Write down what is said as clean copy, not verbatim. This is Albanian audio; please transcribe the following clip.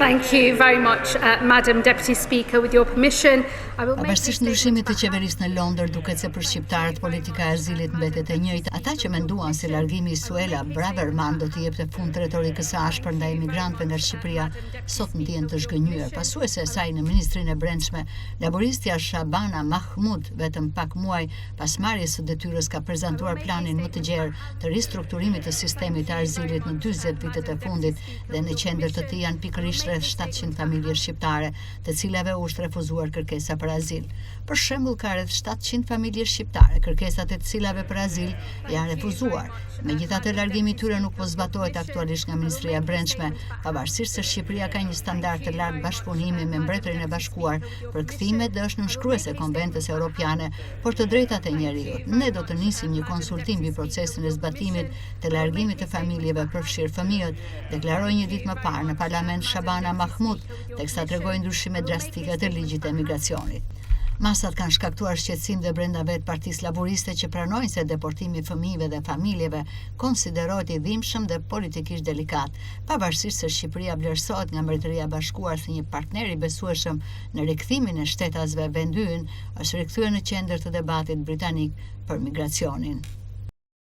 Thank you very much, Madam Deputy Speaker. With your permission, I will make Pavarësisht ndryshimit të qeverisë në Londër, duket se për shqiptarët politika e azilit mbetet e njëjtë. Ata që menduan se largimi i Suela Braverman do të jepte fund të retorikës së ashpër ndaj emigrantëve në Shqipëria, sot ndjen të zhgënjur. Pasuese e saj në Ministrinë e Brendshme, laboristja Shabana Mahmud, vetëm pak muaj pas marrjes së detyrës, ka prezantuar planin më të gjerë të ristrukturimit të sistemit të azilit në 40 vitet e fundit, dhe në qendër të tij janë pikërisht rreth 700 familje shqiptare, të cilave u është refuzuar kërkesa për azil. Për shembull, ka rreth 700 familje shqiptare, kërkesat e të cilave për azil janë refuzuar. Megjithatë, largimi i tyre nuk po zbatohet aktualisht nga Ministria e Brendshme, pavarësisht se Shqipëria ka një standard të lartë bashkëpunimi me Mbretërinë e Bashkuar për kthimet dhe është nënshkruese e Konventës Europiane për të drejtat e njeriut. Ne do të nisim një konsultim mbi procesin e zbatimit të largimit të familjeve përfshirë fëmijët, deklaroi një ditë më parë në Parlament Shabana Mahmud, teksa tregoi ndryshime drastike të ligjit të emigracionit. Masat kanë shkaktuar shqetësim dhe brenda vetë Partisë Laboriste, që pranojnë se deportimi i fëmijëve dhe familjeve konsiderohet i dhimbshëm dhe politikisht delikat, pavarësisht se Shqipëria vlerësohet nga Mbretëria e Bashkuar si një partner i besueshëm në rikthimin e shtetasve, vendi ynë është rikthyer në qendër të debatit britanik për migracionin.